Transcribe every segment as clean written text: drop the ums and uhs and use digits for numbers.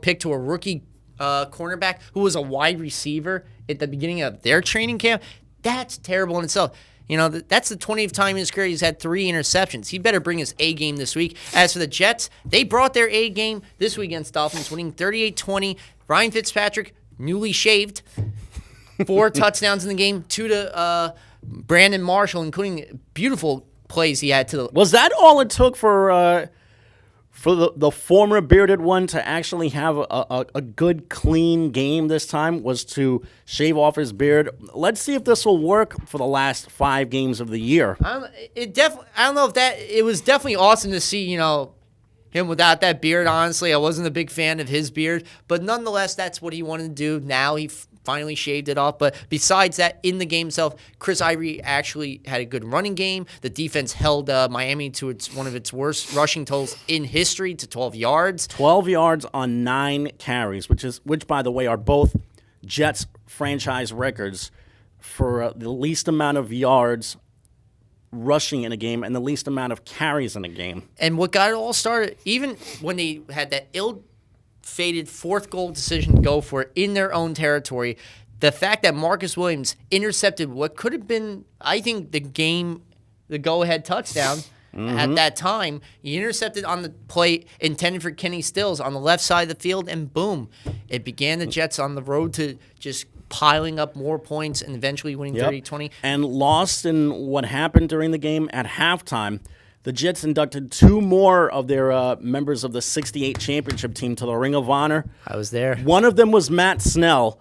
pick to a rookie cornerback who was a wide receiver at the beginning of their training camp. That's terrible in itself. You know, that's the 20th time in his career he's had 3 interceptions. He better bring his A game this week. As for the Jets, they brought their A game this week against Dolphins, winning 38-20. Ryan Fitzpatrick, newly shaved, 4 touchdowns in the game, 2 to Brandon Marshall, including beautiful plays he had to the... Was that all it took for the former bearded one to actually have a good, clean game this time, was to shave off his beard? Let's see if this will work for the last 5 games of the year. I don't know if that... It was definitely awesome to see, you know, him without that beard, honestly. I wasn't a big fan of his beard, but nonetheless, that's what he wanted to do. Now he finally shaved it off. But besides that, in the game itself, Chris Ivory actually had a good running game. The defense held Miami to one of its worst rushing totals in history, to 12 yards. 12 yards on 9 carries, which by the way are both Jets franchise records for the least amount of yards rushing in a game and the least amount of carries in a game. And what got it all started, even when they had that ill-fated 4th goal decision to go for it in their own territory, the fact that Marcus Williams intercepted what could have been, I think, the go-ahead touchdown at that time. He intercepted on the play intended for Kenny Stills on the left side of the field, and boom, it began the Jets on the road to just piling up more points and eventually winning 30-20. And lost in what happened during the game at halftime. The Jets inducted 2 more of their members of the 68 championship team to the Ring of Honor. I was there. One of them was Matt Snell.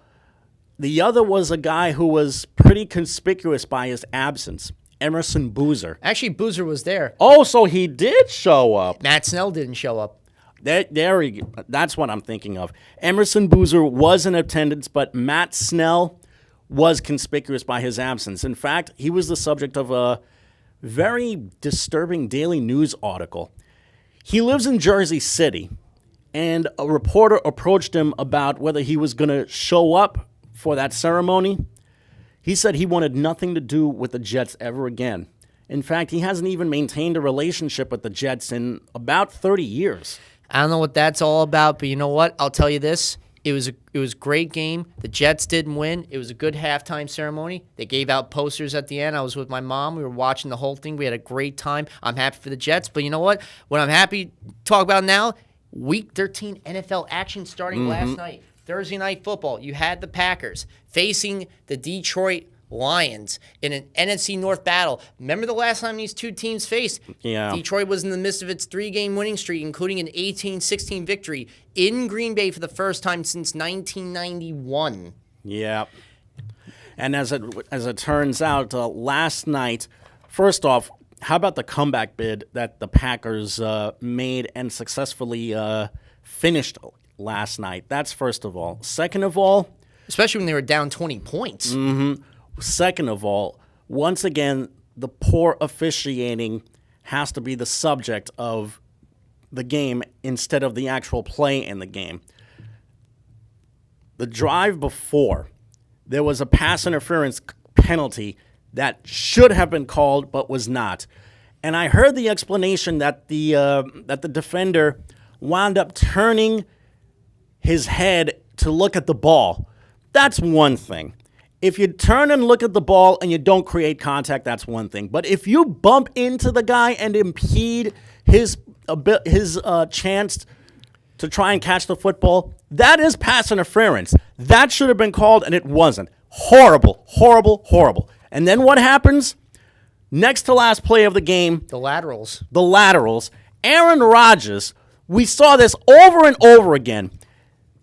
The other was a guy who was pretty conspicuous by his absence, Emerson Boozer. Actually, Boozer was there. Oh, so he did show up. Matt Snell didn't show up. That's what I'm thinking of. Emerson Boozer was in attendance, but Matt Snell was conspicuous by his absence. In fact, he was the subject of a very disturbing Daily News article. He lives in Jersey City, and a reporter approached him about whether he was going to show up for that ceremony. He said he wanted nothing to do with the Jets ever again. In fact, he hasn't even maintained a relationship with the Jets in about 30 years. I don't know what that's all about, but you know what? I'll tell you this. It was a great game. The Jets didn't win. It was a good halftime ceremony. They gave out posters at the end. I was with my mom. We were watching the whole thing. We had a great time. I'm happy for the Jets. But you know what? What I'm happy to talk about now, Week 13 NFL action starting last night. Thursday Night Football. You had the Packers facing the Detroit Lions in an NFC North battle. Remember the last time these two teams faced? Yeah. Detroit was in the midst of its 3-game winning streak, including an 18-16 victory in Green Bay for the first time since 1991. Yeah. And as it turns out, last night, first off, how about the comeback bid that the Packers made and successfully finished last night? That's first of all. Second of all, especially when they were down 20 points. Second of all, once again, the poor officiating has to be the subject of the game instead of the actual play in the game. The drive before, there was a pass interference penalty that should have been called but was not. And I heard the explanation that the defender wound up turning his head to look at the ball. That's one thing. If you turn and look at the ball and you don't create contact, that's one thing. But if you bump into the guy and impede his chance to try and catch the football, that is pass interference. That should have been called, and it wasn't. Horrible, horrible, horrible. And then what happens? Next to last play of the game. The laterals. Aaron Rodgers, we saw this over and over again.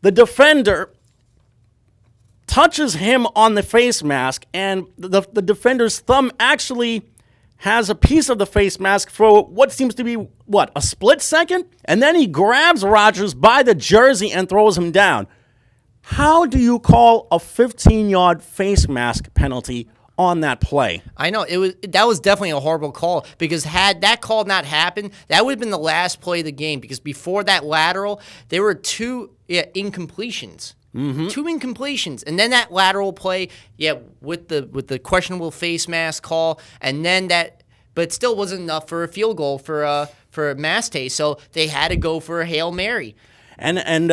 The defender touches him on the face mask, and the defender's thumb actually has a piece of the face mask for what seems to be, a split second? And then he grabs Rodgers by the jersey and throws him down. How do you call a 15-yard face mask penalty on that play? I know that was definitely a horrible call, because had that call not happened, that would have been the last play of the game, because before that lateral, there were 2 incompletions. 2 incompletions, and then that lateral play, with the questionable face mask call, and then that, but it still wasn't enough for a field goal for Mastay, so they had to go for a Hail Mary. And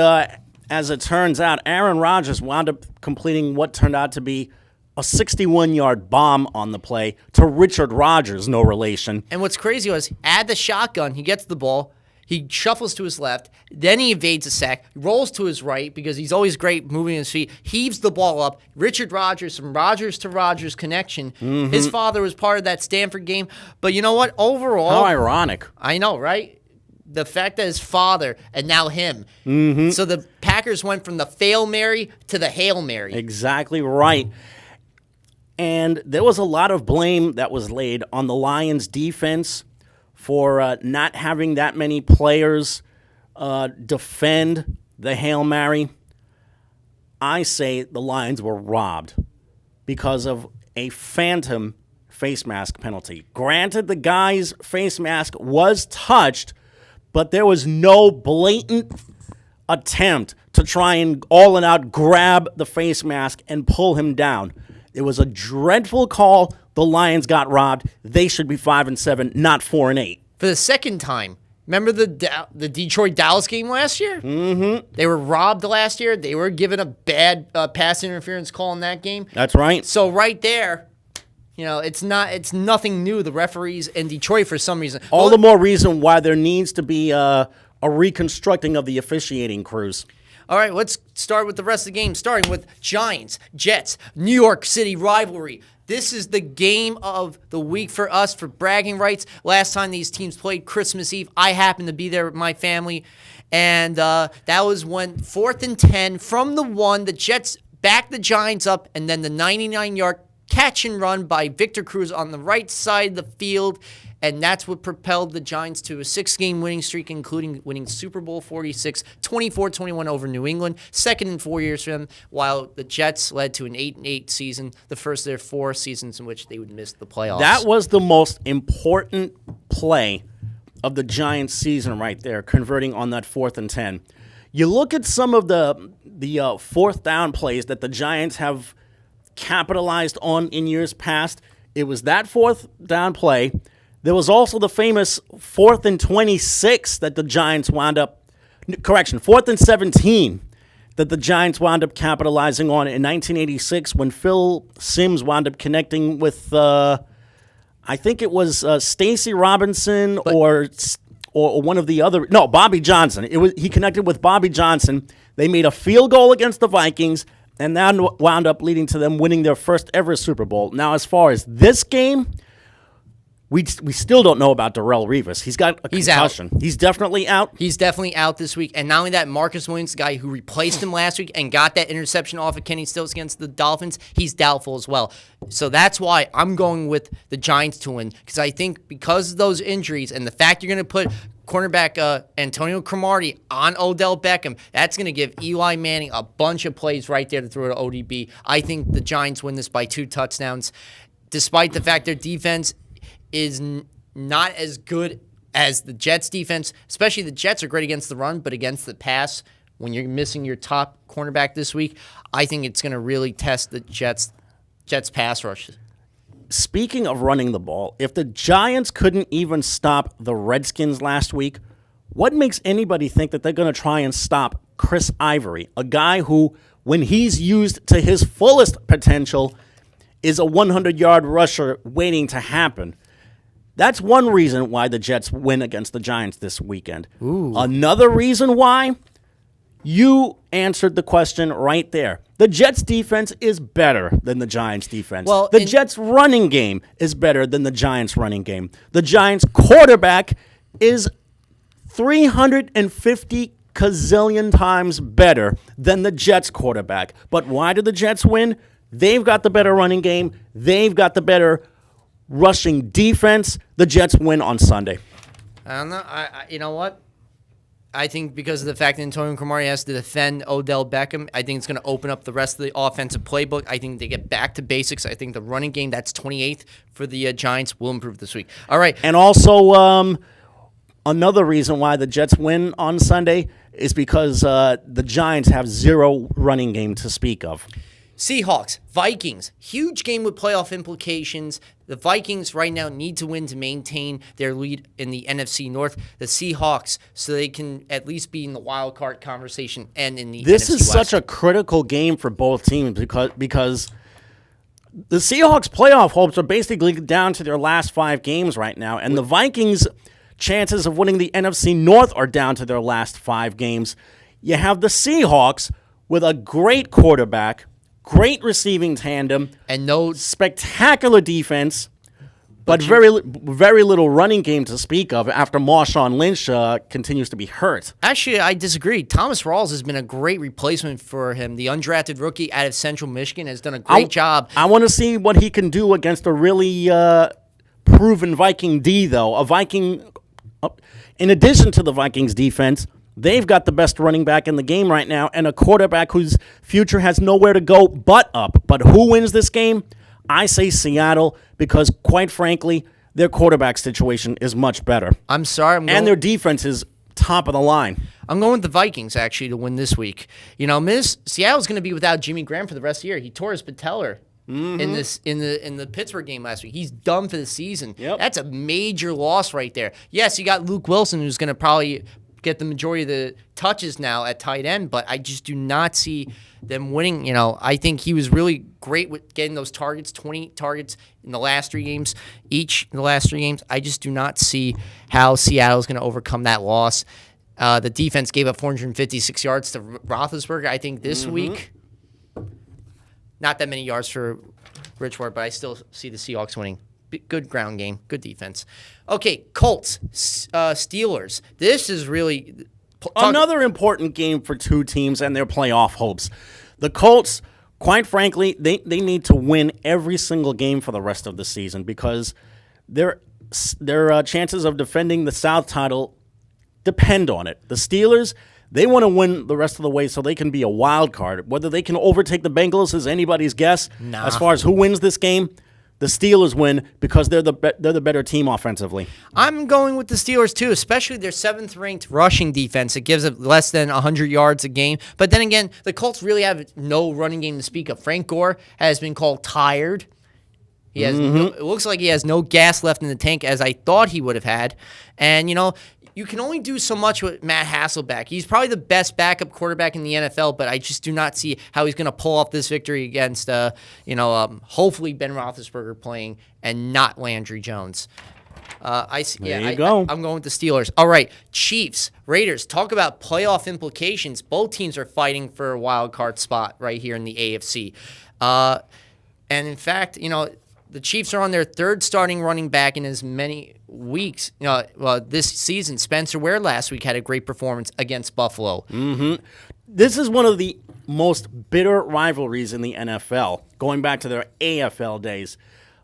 as it turns out, Aaron Rodgers wound up completing what turned out to be a 61-yard bomb on the play to Richard Rodgers, no relation. And what's crazy was, add the shotgun, he gets the ball, he shuffles to his left, then he evades a sack, rolls to his right because he's always great moving his feet, heaves the ball up. Richard Rodgers, from Rodgers to Rodgers connection. His father was part of that Stanford game. But you know what? Overall, How ironic. I know, right? The fact that his father and now him. So the Packers went from the Fail Mary to the Hail Mary. Exactly right. And there was a lot of blame that was laid on the Lions' defense for not having that many players defend the Hail Mary. I say the Lions were robbed because of a phantom face mask penalty. Granted, the guy's face mask was touched, but there was no blatant attempt to try and all and out grab the face mask and pull him down. It was a dreadful call. The Lions got robbed. They should be 5-7, not 4-8. For the second time. Remember the Detroit-Dallas game last year? They were robbed last year. They were given a bad pass interference call in that game. That's right. So right there, it's nothing new. The referees in Detroit, for some reason, All the more reason why there needs to be a reconstructing of the officiating crews. All right, let's start with the rest of the game, starting with Giants, Jets, New York City rivalry. This is the game of the week for us for bragging rights. Last time these teams played Christmas Eve, I happened to be there with my family, and that was when 4th and 10 from the 1, the Jets backed the Giants up, and then the 99-yard catch and run by Victor Cruz on the right side of the field. And that's what propelled the Giants to a 6-game winning streak, including winning Super Bowl 46, 24-21 over New England, second in 4 years for them, while the Jets led to an 8-8 season, the first of their 4 seasons in which they would miss the playoffs. That was the most important play of the Giants season right there, converting on that 4th and 10. You look at some of the fourth down plays that the Giants have capitalized on in years past. It was that 4th down play. There was also the famous 4th and 26 that the Giants wound up, 4th and 17 that the Giants wound up capitalizing on in 1986 when Phil Simms wound up connecting with, I think it was Stacy Robinson or one of the other, no, Bobby Johnson. He connected with Bobby Johnson. They made a field goal against the Vikings, and that wound up leading to them winning their first ever Super Bowl. Now, as far as this game, we still don't know about Darrelle Revis. He's got a concussion. He's definitely out. He's definitely out this week. And not only that, Marcus Williams, the guy who replaced him last week and got that interception off of Kenny Stills against the Dolphins, he's doubtful as well. So that's why I'm going with the Giants to win, because I think because of those injuries and the fact you're going to put cornerback Antonio Cromartie on Odell Beckham, that's going to give Eli Manning a bunch of plays right there to throw to ODB. I think the Giants win this by 2 touchdowns, despite the fact their defense is not as good as the Jets' defense. Especially the Jets are great against the run, but against the pass, when you're missing your top cornerback this week, I think it's going to really test the Jets' pass rush. Speaking of running the ball, if the Giants couldn't even stop the Redskins last week, what makes anybody think that they're going to try and stop Chris Ivory, a guy who, when he's used to his fullest potential, is a 100-yard rusher waiting to happen? That's one reason why the Jets win against the Giants this weekend. Ooh. Another reason why, you answered the question right there. The Jets' defense is better than the Giants' defense. Well, the Jets' running game is better than the Giants' running game. The Giants' quarterback is 350 gazillion times better than the Jets' quarterback. But why do the Jets win? They've got the better running game. They've got the better rushing defense. The Jets win on Sunday. I don't know. You know what? I think because of the fact that Antonio Cromartie has to defend Odell Beckham, I think it's going to open up the rest of the offensive playbook. I think they get back to basics. I think the running game, that's 28th for the Giants, will improve this week. All right. And also, another reason why the Jets win on Sunday is because the Giants have zero running game to speak of. Seahawks, Vikings, huge game with playoff implications. The Vikings right now need to win to maintain their lead in the NFC North. The Seahawks, so they can at least be in the wild card conversation and in the This NFC is West. such a critical game for both teams because the Seahawks' playoff hopes are basically down to their last 5 games right now, and the Vikings' chances of winning the NFC North are down to their last 5 games. You have the Seahawks with a great quarterback, great receiving tandem, and no spectacular defense, but very little running game to speak of after Marshawn Lynch continues to be hurt. Actually, I disagree. Thomas Rawls has been a great replacement for him. The undrafted rookie out of Central Michigan has done a great job. I want to see what he can do against a really proven Viking D, though. A Viking, in addition to the Vikings defense, they've got the best running back in the game right now and a quarterback whose future has nowhere to go but up. But who wins this game? I say Seattle because, quite frankly, their quarterback situation is much better. I'm sorry. And their defense is top of the line. I'm going with the Vikings, actually, to win this week. Seattle's going to be without Jimmy Graham for the rest of the year. He tore his patellar in the Pittsburgh game last week. He's done for the season. Yep. That's a major loss right there. Yes, you got Luke Wilson, who's going to probably get the majority of the touches now at tight end, but I just do not see them winning. I think he was really great with getting those targets, 20 targets in the last 3 games, I just do not see how Seattle is going to overcome that loss. The defense gave up 456 yards to Roethlisberger, I think, this week. Not that many yards for Richard, but I still see the Seahawks winning. Good ground game, good defense. Okay, Colts, Steelers. This is really another important game for 2 teams and their playoff hopes. The Colts, quite frankly, they need to win every single game for the rest of the season because their chances of defending the South title depend on it. The Steelers, they want to win the rest of the way so they can be a wild card. Whether they can overtake the Bengals is anybody's guess. As far as who wins this game, the Steelers win because they're the better team offensively. I'm going with the Steelers, too, especially their 7th-ranked rushing defense. It gives up less than 100 yards a game. But then again, the Colts really have no running game to speak of. Frank Gore has been called tired. He has it looks like he has no gas left in the tank, as I thought he would have had. And, you can only do so much with Matt Hasselbeck. He's probably the best backup quarterback in the NFL, but I just do not see how he's going to pull off this victory against, hopefully Ben Roethlisberger playing and not Landry Jones. There you go. I'm going with the Steelers. All right, Chiefs, Raiders. Talk about playoff implications. Both teams are fighting for a wild card spot right here in the AFC. And in fact, the Chiefs are on their 3rd starting running back in as many weeks. This season, Spencer Ware last week had a great performance against Buffalo. This is one of the most bitter rivalries in the NFL, going back to their AFL days.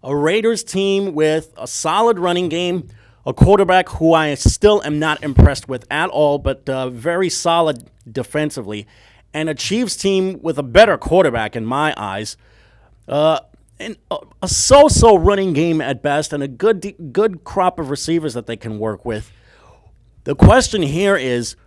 A Raiders team with a solid running game, a quarterback who I still am not impressed with at all, but very solid defensively, and a Chiefs team with a better quarterback in my eyes. And a so-so running game at best, and a good crop of receivers that they can work with. The question here is,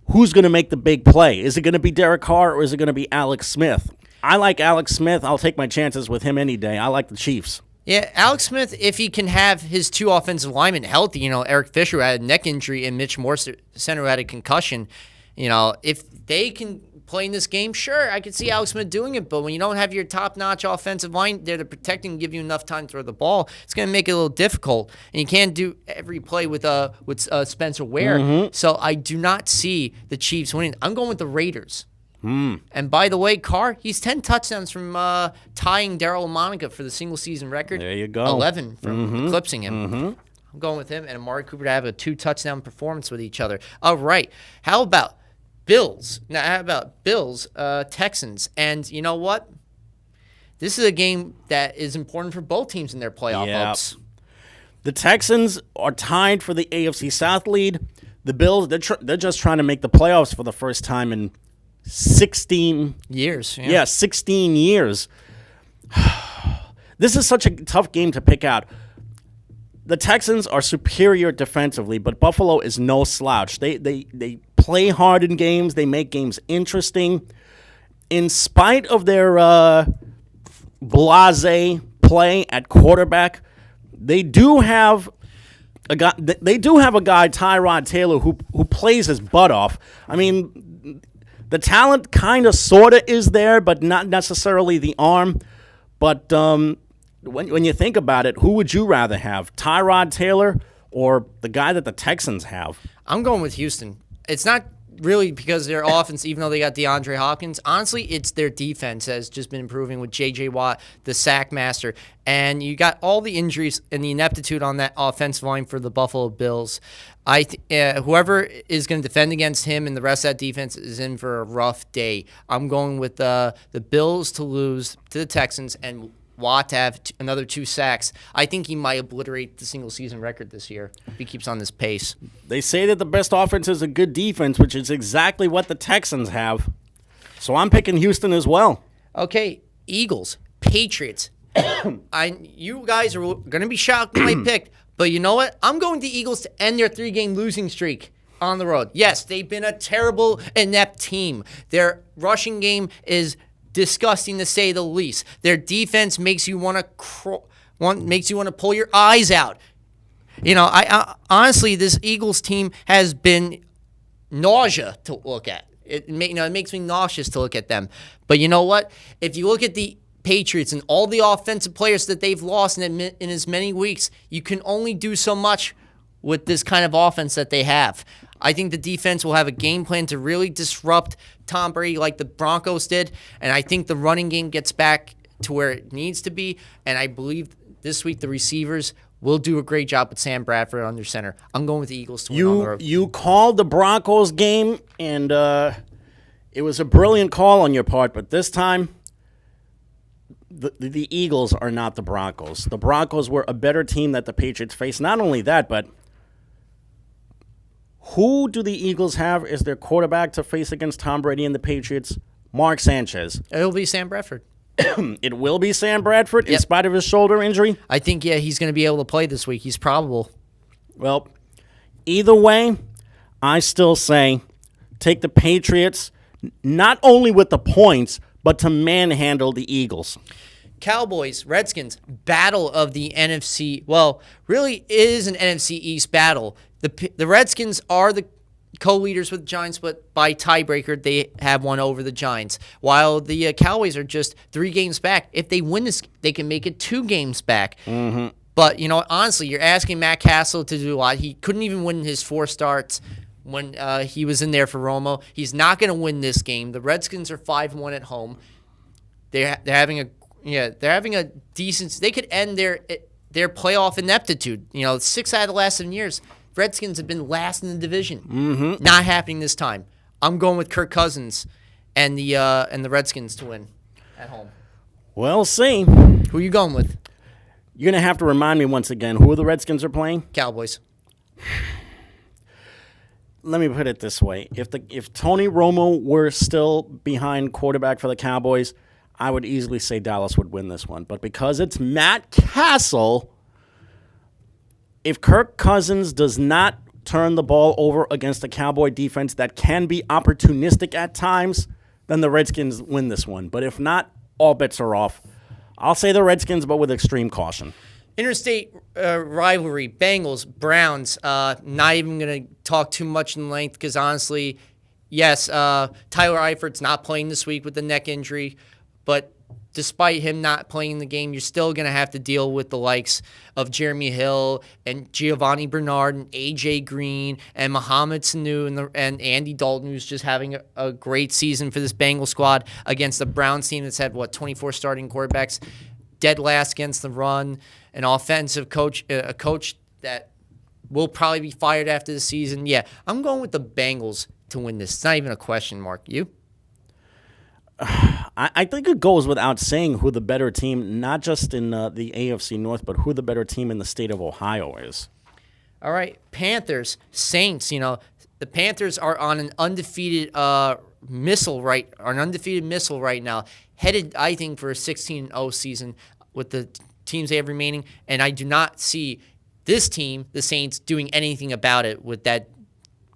who's going to make the big play? Is it going to be Derek Carr or is it going to be Alex Smith? I like Alex Smith. I'll take my chances with him any day. I like the Chiefs. Yeah, Alex Smith, if he can have his 2 offensive linemen healthy, Eric Fisher had a neck injury and Mitch Morse, center, had a concussion. If they can play in this game, sure, I could see Alex Smith doing it, but when you don't have your top-notch offensive line there to protect and give you enough time to throw the ball, it's going to make it a little difficult, and you can't do every play with Spencer Ware. So I do not see the Chiefs winning. I'm going with the Raiders. And by the way, Carr, he's 10 touchdowns from tying Darryl Monica for the single-season record. There you go. 11 from eclipsing him. I'm going with him and Amari Cooper to have a 2-touchdown performance with each other. All right. How about Bills? Now, how about Bills, Texans? And you know what? This is a game that is important for both teams in their playoff hopes. The Texans are tied for the AFC South lead. The Bills, they're just trying to make the playoffs for the first time in 16 years. Yeah, 16 years. This is such a tough game to pick out. The Texans are superior defensively, but Buffalo is no slouch. They play hard in games. They make games interesting. In spite of their blasé play at quarterback. They do have a guy. They do have a guy, Tyrod Taylor, who plays his butt off. I mean, the talent kind of, sort of is there, but not necessarily the arm. But when you think about it, who would you rather have, Tyrod Taylor or the guy that the Texans have? I'm going with Houston. It's not really because their offense, even though they got DeAndre Hopkins, honestly, it's their defense has just been improving with J.J. Watt, the sack master. And you got all the injuries and the ineptitude on that offensive line for the Buffalo Bills. Whoever is going to defend against him and the rest of that defense is in for a rough day. I'm going with the Bills to lose to the Texans and Watt to have another 2 sacks. I think he might obliterate the single-season record this year if he keeps on this pace. They say that the best offense is a good defense, which is exactly what the Texans have. So I'm picking Houston as well. Okay, Eagles, Patriots. You guys are going to be shocked when I picked, but you know what? I'm going the Eagles to end their 3-game losing streak on the road. Yes, they've been a terrible, inept team. Their rushing game is disgusting to say the least. Their defense makes you want to pull your eyes out. You know, I honestly, this Eagles team has been nausea to look at. It makes me nauseous to look at them. But you know what? If you look at the Patriots and all the offensive players that they've lost in as many weeks, you can only do so much with this kind of offense that they have. I think the defense will have a game plan to really disrupt Tom Brady like the Broncos did, and I think the running game gets back to where it needs to be, and I believe this week the receivers will do a great job with Sam Bradford under center. I'm going with the Eagles to win on the road. You called the Broncos game, and it was a brilliant call on your part, but this time the Eagles are not the Broncos. The Broncos were a better team that the Patriots faced. Not only that, but who do the Eagles have as their quarterback to face against Tom Brady and the Patriots? Mark Sanchez. It'll be Sam Bradford. It will be Sam Bradford in spite of his shoulder injury? I think, he's going to be able to play this week. He's probable. Well, either way, I still say take the Patriots, not only with the points, but to manhandle the Eagles. Cowboys, Redskins, battle of the NFC. Well, really it is an NFC East battle. The Redskins are the co-leaders with the Giants, but by tiebreaker, they have one over the Giants. While the Cowboys are just 3 games back. If they win this, they can make it 2 games back. Mm-hmm. But, honestly, you're asking Matt Castle to do a lot. He couldn't even win his 4 starts when he was in there for Romo. He's not going to win this game. The Redskins are 5-1 at home. They're having a decent. They could end their playoff ineptitude. 6 out of the last 7 years, Redskins have been last in the division. Mm-hmm. Not happening this time. I'm going with Kirk Cousins and the Redskins to win at home. We'll see. Who are you going with? You're going to have to remind me once again who the Redskins are playing? Cowboys. Let me put it this way. If Tony Romo were still behind quarterback for the Cowboys, I would easily say Dallas would win this one. But because it's Matt Castle, if Kirk Cousins does not turn the ball over against a Cowboy defense that can be opportunistic at times, then the Redskins win this one. But if not, all bets are off. I'll say the Redskins, but with extreme caution. Interstate rivalry, Bengals, Browns. Not even going to talk too much in length because honestly, yes, Tyler Eifert's not playing this week with the neck injury, but despite him not playing the game, you're still going to have to deal with the likes of Jeremy Hill and Giovanni Bernard and A.J. Green and Mohamed Sanu and Andy Dalton, who's just having a great season for this Bengal squad against the Browns team that's had, 24 starting quarterbacks, dead last against the run, an offensive coach, a coach that will probably be fired after the season. Yeah, I'm going with the Bengals to win this. It's not even a question mark. You? I think it goes without saying who the better team, not just in the AFC North, but who the better team in the state of Ohio is. All right, Panthers, Saints. The Panthers are on an undefeated missile right now, headed, I think, for a 16-0 season with the teams they have remaining, and I do not see this team, the Saints, doing anything about it with that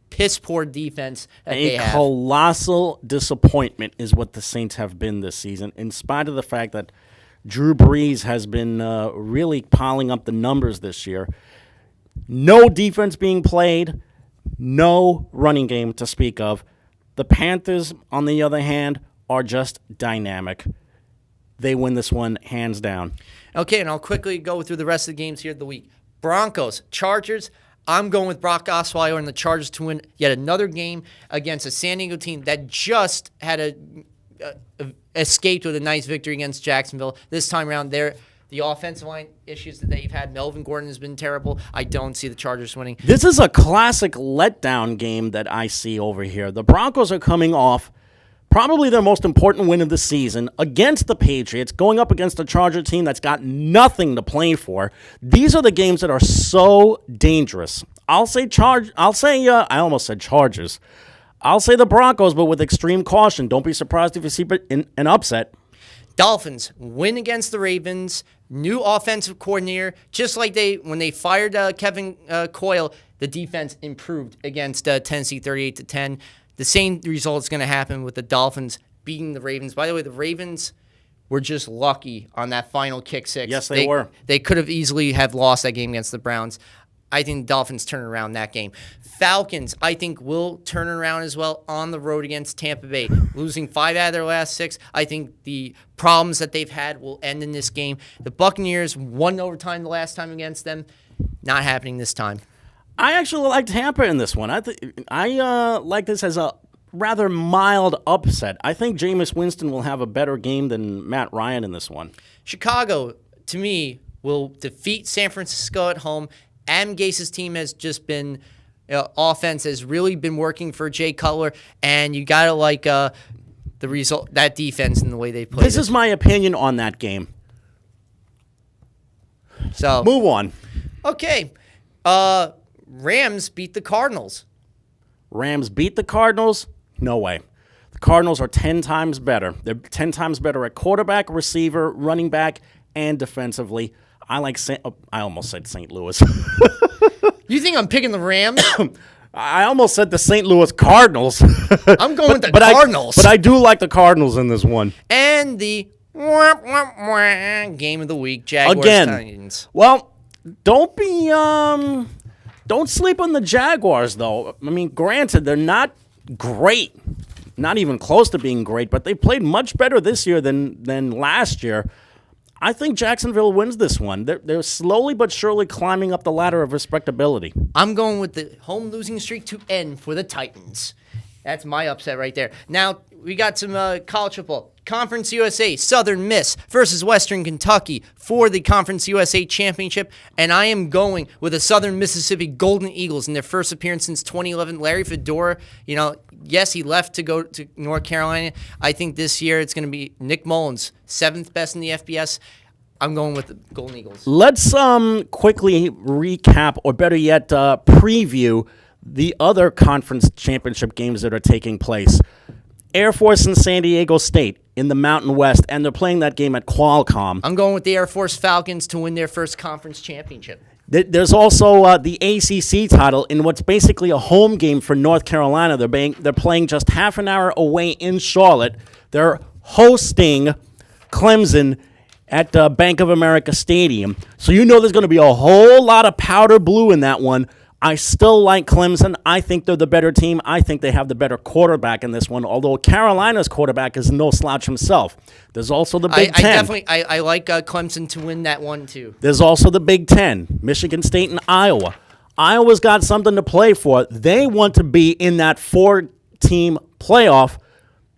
piss-poor defense that they have. A colossal disappointment is what the Saints have been this season, in spite of the fact that Drew Brees has been really piling up the numbers this year. No defense being played, no running game to speak of. The Panthers, on the other hand, are just dynamic. They win this one hands down. Okay, and I'll quickly go through the rest of the games here of the week. Broncos, Chargers. I'm going with Brock Osweiler and the Chargers to win yet another game against a San Diego team that just had escaped with a nice victory against Jacksonville. This time around, the offensive line issues that they've had. Melvin Gordon has been terrible. I don't see the Chargers winning. This is a classic letdown game that I see over here. The Broncos are coming off probably their most important win of the season against the Patriots, going up against a Charger team that's got nothing to play for. These are the games that are so dangerous. I almost said Chargers. I'll say the Broncos, but with extreme caution. Don't be surprised if you see an upset. Dolphins win against the Ravens. New offensive coordinator. Just like when they fired Kevin Coyle, the defense improved against Tennessee 38-10. The same result is going to happen with the Dolphins beating the Ravens. By the way, the Ravens were just lucky on that final kick six. Yes, they were. They could have easily have lost that game against the Browns. I think the Dolphins turn around that game. Falcons, I think, will turn around as well on the road against Tampa Bay. Losing 5 out of their last 6, I think the problems that they've had will end in this game. The Buccaneers won overtime the last time against them. Not happening this time. I actually like Tampa in this one. I like this as a rather mild upset. I think Jameis Winston will have a better game than Matt Ryan in this one. Chicago, to me, will defeat San Francisco at home. Adam Gase's team has just been offense has really been working for Jay Cutler, and you gotta like the result that defense and the way they play. This is my opinion on that game. So move on. Okay. Rams beat the Cardinals. Rams beat the Cardinals? No way. The Cardinals are 10 times better. They're 10 times better at quarterback, receiver, running back, and defensively. I almost said St. Louis. You think I'm picking the Rams? I almost said the St. Louis Cardinals. I'm going with the Cardinals. But I do like the Cardinals in this one. And the game of the week, Jaguars Titans. Well, don't sleep on the Jaguars, though. I mean, granted, they're not great, not even close to being great, but they played much better this year than last year. I think Jacksonville wins this one. They're slowly but surely climbing up the ladder of respectability. I'm going with the home losing streak to end for the Titans. That's my upset right there. Now, we got some college football. Conference USA, Southern Miss versus Western Kentucky for the Conference USA Championship. And I am going with the Southern Mississippi Golden Eagles in their first appearance since 2011. Larry Fedora, yes, he left to go to North Carolina. I think this year it's going to be Nick Mullins, 7th best in the FBS. I'm going with the Golden Eagles. Let's quickly recap, or better yet, preview the other conference championship games that are taking place. Air Force and San Diego State in the Mountain West, and they're playing that game at Qualcomm. I'm going with the Air Force Falcons to win their first conference championship. There's also the ACC title in what's basically a home game for North Carolina. They're playing just half an hour away in Charlotte. They're hosting Clemson at Bank of America Stadium. So there's going to be a whole lot of powder blue in that one. I still like Clemson. I think they're the better team. I think they have the better quarterback in this one, although Carolina's quarterback is no slouch himself. There's also the Big Ten. I like Clemson to win that one, too. There's also the Big Ten, Michigan State and Iowa. Iowa's got something to play for. They want to be in that 4-team playoff,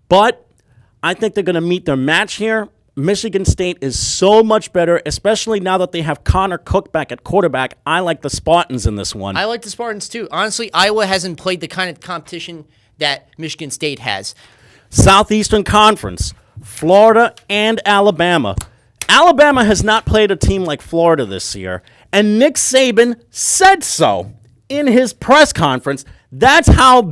but I think they're going to meet their match here. Michigan State is so much better, especially now that they have Connor Cook back at quarterback. I like the Spartans in this one. I like the Spartans, too. Honestly, Iowa hasn't played the kind of competition that Michigan State has. Southeastern Conference, Florida and Alabama. Alabama has not played a team like Florida this year, and Nick Saban said so in his press conference. That's how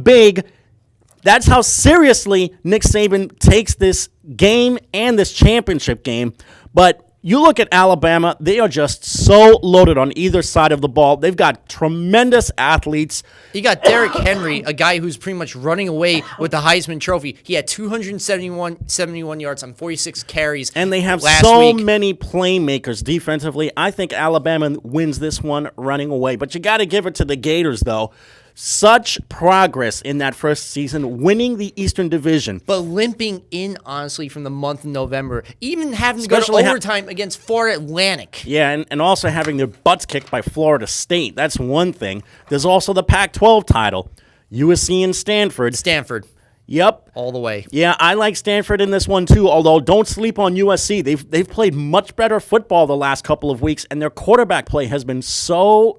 seriously Nick Saban takes this game and this championship game. But you look at Alabama, they are just so loaded on either side of the ball. They've got tremendous athletes. You got Derrick Henry, a guy who's pretty much running away with the Heisman Trophy. He had 271 yards on 46 carries. And they have last so week. many playmakers defensively. I think Alabama wins this one running away. But you got to give it to the Gators, though. Such progress in that first season, winning the Eastern Division. But limping in, honestly, from the month of November. Even having to go Especially to overtime against Florida Atlantic. Yeah, and also having their butts kicked by Florida State. That's one thing. There's also the Pac-12 title. USC and Stanford. Stanford. Yep. All the way. Yeah, I like Stanford in this one too, although don't sleep on USC. They've played much better football the last couple of weeks, and their quarterback play has been so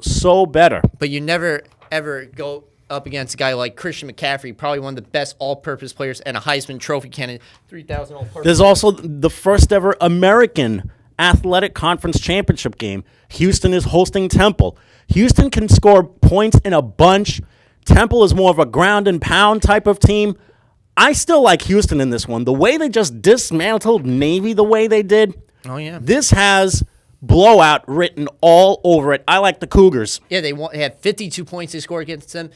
better. But you never, ever go up against a guy like Christian McCaffrey, probably one of the best all-purpose players and a Heisman Trophy candidate, 3,000 all-purpose. There's also the first ever American Athletic Conference Championship game. Houston is hosting Temple. Houston can score points in a bunch. Temple is more of a ground and pound type of team. I still like Houston in this one. The way they just dismantled Navy the way they did, Oh, yeah. this has blowout written all over it. I like the Cougars. Yeah, they had 52 points they scored against them.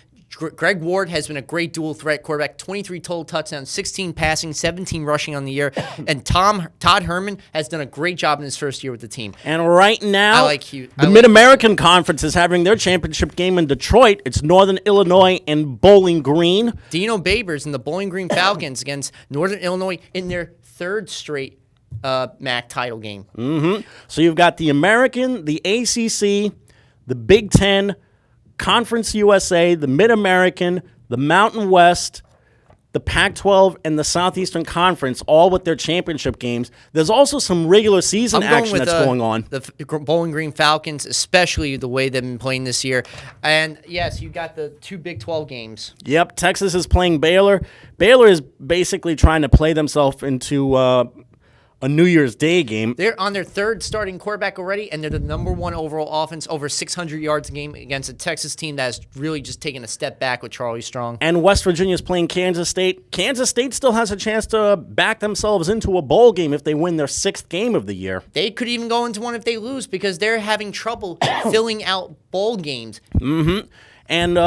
Greg Ward has been a great dual threat quarterback, 23 total touchdowns, 16 passing, 17 rushing on the year. And Todd Herman has done a great job in his first year with the team. And right now, the Mid-American Conference is having their championship game in Detroit. It's Northern Illinois and Bowling Green. Dino Babers and the Bowling Green Falcons against Northern Illinois in their third straight MAC title game. So you've got the American, the ACC, the Big Ten, Conference USA, the Mid-American, the Mountain West, the Pac-12, and the Southeastern Conference, all with their championship games. There's also some regular season action that's going on. The Bowling Green Falcons, especially the way they've been playing this year. And, yes, you got the two Big 12 games. Yep, Texas is playing Baylor. Baylor is basically trying to play themselves into a New Year's Day game. They're on their third starting quarterback already, and they're the number one overall offense, over 600 yards a game against a Texas team that has really just taken a step back with Charlie Strong. And West Virginia is playing Kansas State. Kansas State still has a chance to back themselves into a bowl game if they win their sixth game of the year. They could even go into one if they lose because they're having trouble filling out bowl games. And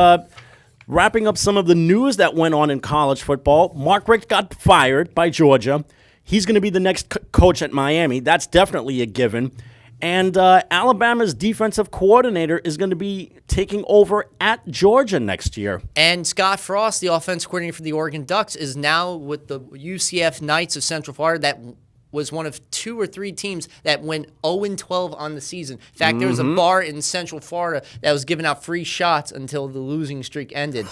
wrapping up some of the news that went on in college football, Mark Richt got fired by Georgia. He's going to be the next coach at Miami. That's definitely a given. And Alabama's defensive coordinator is going to be taking over at Georgia next year. And Scott Frost, the offense coordinator for the Oregon Ducks, is now with the UCF Knights of Central Florida. That was one of two or three teams that went 0-12 on the season. In fact, there was a bar in Central Florida that was giving out free shots until the losing streak ended.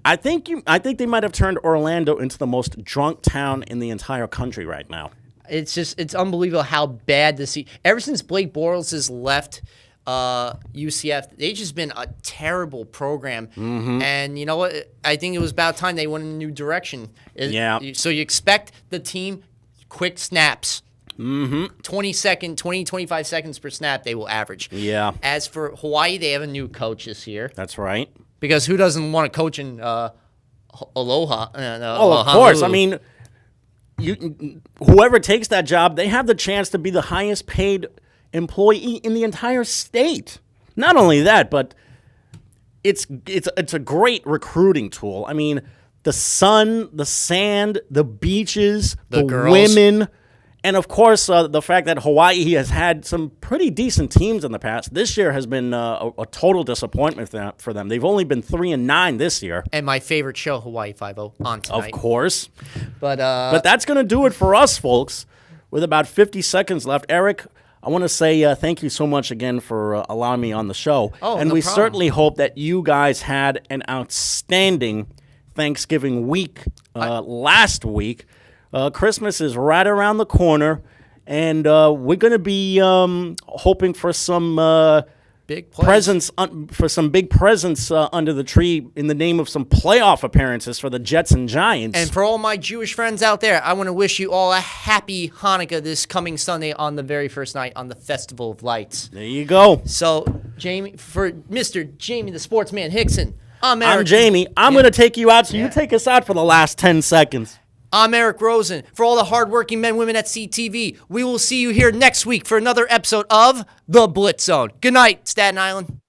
I think they might have turned Orlando into the most drunk town in the entire country right now. It's unbelievable how bad this ever since Blake Bortles has left UCF, they've just been a terrible program. And you know what? I think it was about time they went in a new direction. So you expect the team quick snaps. 20, 25 seconds per snap they will average. Yeah. As for Hawaii, they have a new coach this year. That's right. Because who doesn't want to coach in Aloha? Of course. I mean, whoever takes that job, they have the chance to be the highest paid employee in the entire state. Not only that, but it's a great recruiting tool. I mean, the sun, the sand, the beaches, the girls. Women. And, of course, the fact that Hawaii has had some pretty decent teams in the past. This year has been a total disappointment for them. They've only been 3-9 this year. And my favorite show, Hawaii Five-0, on tonight. Of course. But that's going to do it for us, folks. With about 50 seconds left. Eric, I want to say thank you so much again for allowing me on the show. And no we problem. certainly hope that you guys had an outstanding Thanksgiving week last week. Christmas is right around the corner, and we're going to be hoping for some big presents for some big presents under the tree in the name of some playoff appearances for the Jets and Giants. And for all my Jewish friends out there, I want to wish you all a happy Hanukkah this coming Sunday on the very first night on the Festival of Lights. There you go. So, Jamie, for Mr. Jamie the Sportsman Hickson, I'm Eric. I'm Jamie. I'm going to take you out, so you take us out for the last 10 seconds. I'm Eric Rosen. For all the hardworking men and women at CTV, we will see you here next week for another episode of The Blitz Zone. Good night, Staten Island.